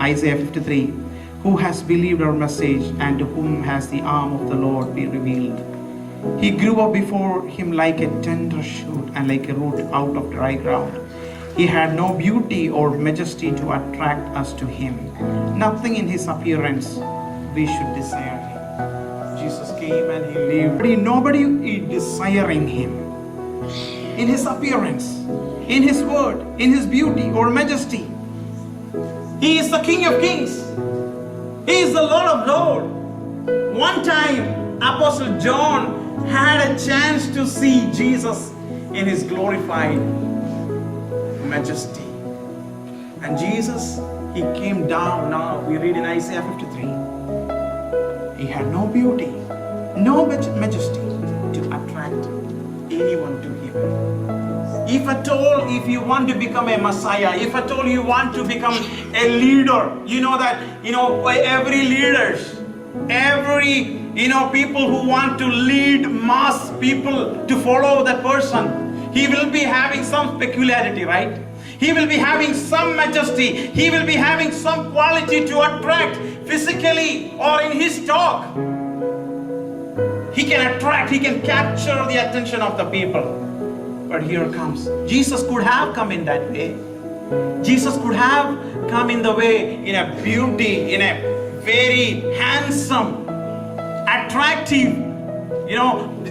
Isaiah 53, who has believed our message, and to whom has the arm of the Lord been revealed? He grew up before him like a tender shoot and like a root out of dry ground. He had no beauty or majesty to attract us to him. Nothing in his appearance we should desire him. Jesus came and he lived. Nobody is desiring him. In his appearance, in his word, in his beauty or majesty. He is the King of Kings. He is the Lord of Lords. One time, Apostle John had a chance to see Jesus in his glorified majesty. And Jesus, he came down. Now we read in Isiah 53. He had no beauty, no majesty to attract anyone to him. If at all, if you want to become a Messiah, if at all you want to become a leader, you know that, every leaders, every, people who want to lead mass people to follow that person, he will be having some peculiarity, right? He will be having some majesty. He will be having some quality to attract physically or in his talk. He can attract, he can capture the attention of the people. But here comes, Jesus could have come in that way. Jesus could have come in the way, in a beauty, in a very handsome, attractive.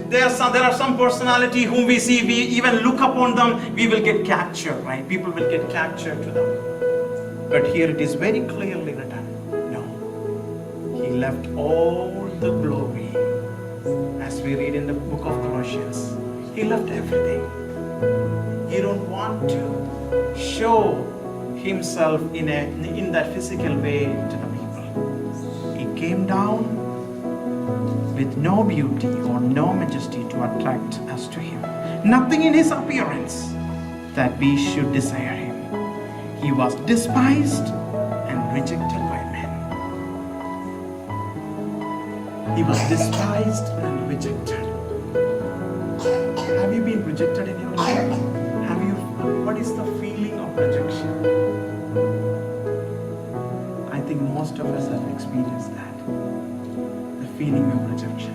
There are some personality whom we see, we even look upon them, we will get captured, right? People will get captured to them. But here it is very clearly written, no. He left all the glory. As we read in the book of Colossians, he left everything. He don't want to show himself in that physical way to the people. He came down with no beauty or no majesty to attract us to him. Nothing in his appearance that we should desire him. He was despised and rejected by men. He was despised and rejected. Have you been rejected in your life? What is the feeling of rejection? I think most of us have experienced that. The feeling of rejection.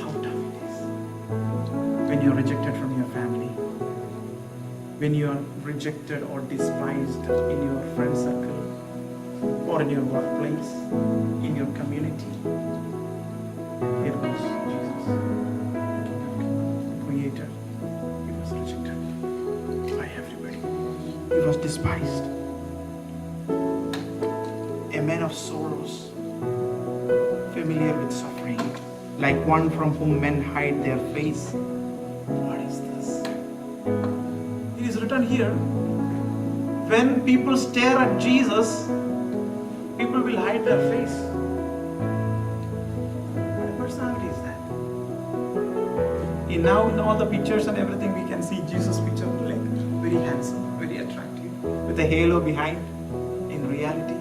How tough it is. When you're rejected from your family. When you're rejected or despised in your friend circle. Or in your workplace. In your community. Here goes Jesus. Creator. He was rejected by everybody. He was despised. A man of sorrows, familiar with suffering, like one from whom men hide their face. What is this? It is written here, when people stare at Jesus, people will hide their face. What a personality is that? Now in all the pictures and everything, we can see Jesus' picture like very handsome, very attractive, with a halo behind. In reality,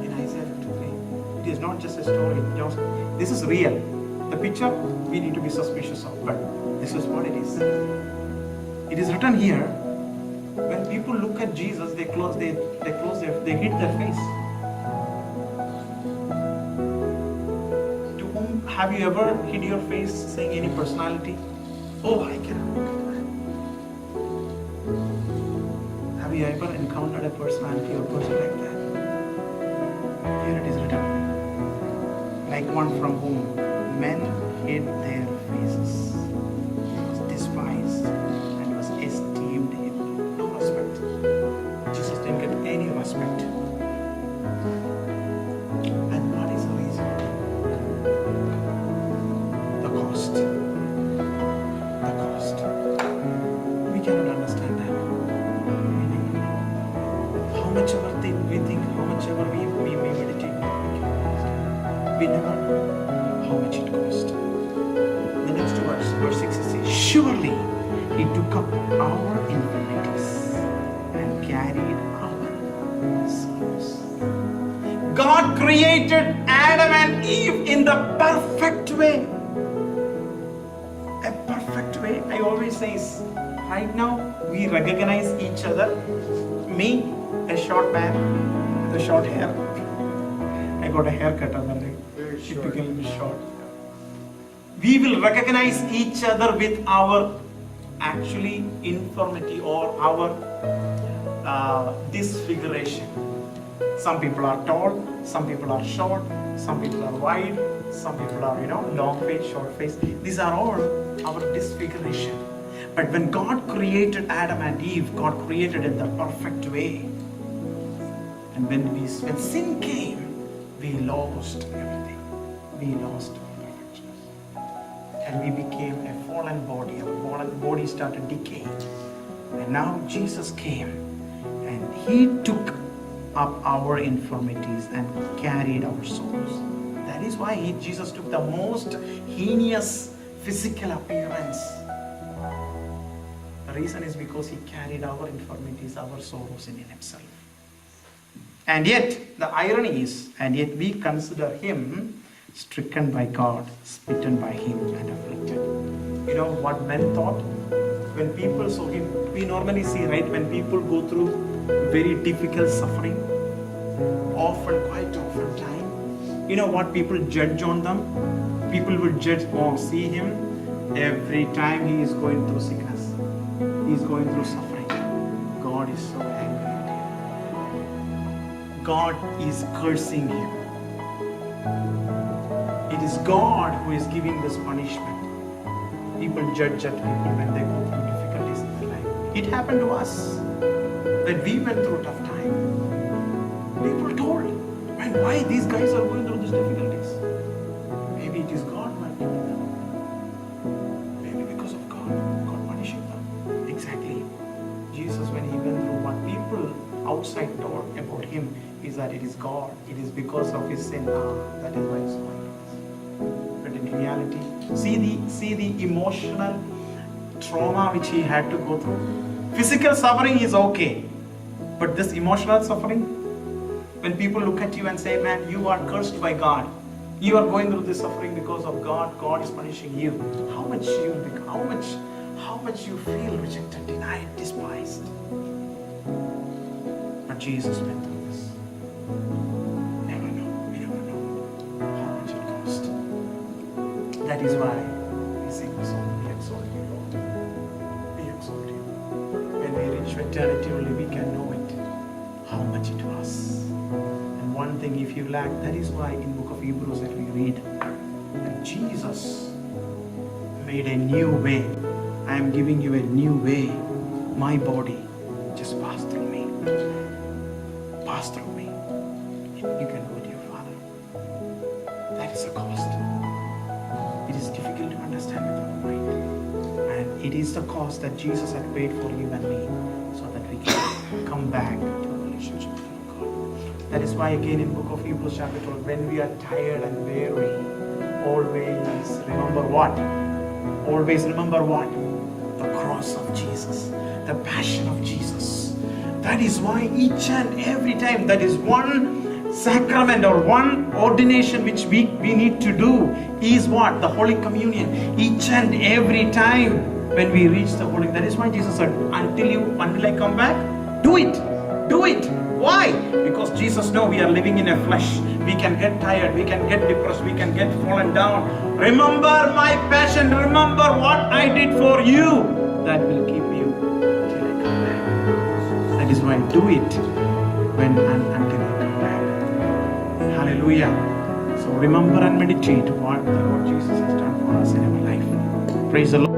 in Isiah 53, it is not just a story. This is real. The picture we need to be suspicious of, but this is what it is. It is written here. When people look at Jesus, they hid their face. Have you ever hid your face saying any personality? Oh, I cannot become that. Have you ever encountered a personality or person like that? Here it is written, like one from whom men hid their faces. He was despised and was esteemed in no respect. Jesus didn't get any respect. And what is the reason? The cost. We cannot understand that. How much ever we think, how much ever we meditate, we never know how much it cost. The next verse 6 says, surely he took up our infirmities and carried our sorrows. God created Adam and Eve in the perfect way. A perfect way. I always say, right now we recognize each other. Me, a short man, the short hair. I got a haircut on the Very short. typically short. We will recognize each other with our actually infirmity or our disfiguration. Some people are tall, some people are short, some people are wide, some people are, long face, short face. These are all our disfiguration. But when God created Adam and Eve, God created in the perfect way. And when sin came, we lost everything. We lost perfectionist. And we became a fallen body. Our fallen body started decaying. And now Jesus came and He took up our infirmities and carried our souls. That is why Jesus took the most heinous physical appearance. The reason is because He carried our infirmities, our sorrows in Himself. And yet, the irony is, and yet we consider Him stricken by God, smitten by Him, and afflicted. You know what men thought? When people saw Him, we normally see, right, when people go through very difficult suffering, quite often time, you know what people judge on them? People will judge, see Him, every time He is going through sickness, He is going through suffering. God is so angry. God is cursing him. It is God who is giving this punishment. People judge at people when they go through difficulties in their life. It happened to us when we went through tough time. People told, man, why these guys are going through these difficulties? Maybe it is God working in them. Maybe because of God punishing them. Exactly. Jesus, when He went through what people outside thought about Him, is that it is God. It is because of His sin. That is why it's going. But in reality, see the emotional trauma which He had to go through. Physical suffering is okay, but this emotional suffering, when people look at you and say, man, you are cursed by God, you are going through this suffering because of God, God is punishing you. How much you feel rejected, denied, despised. But Jesus went through this. We never know how much it cost. That is why we sing the song, we exalt you, Lord. We exalt you. When we reach eternity only we can know it, how much it was. And one thing if you lack, that is why in book of Hebrews that we read, that Jesus made a new way. I am giving you a new way. My body just pass through me. Pass through me. You can go to your Father. That is a cost. It is difficult to understand with our mind. And it is the cost that Jesus had paid for you and me, so that we can come back to a relationship with God. That is why again in book of Hebrews chapter 12, when we are tired and weary, always remember what? Always remember what? The cross of Jesus, the passion of Jesus. That is why each and every time, that is one sacrament or one ordination which we need to do is what? The Holy Communion. Each and every time when we reach the Holy, that is why Jesus said, until I come back, do it. Do it. Why? Because Jesus knows we are living in a flesh. We can get tired, we can get depressed, we can get fallen down. Remember my passion, remember what I did for you. That will keep you till I come back. That is why do it until I come back. Hallelujah. So remember and meditate what the Lord Jesus has done for us in our life. Praise the Lord.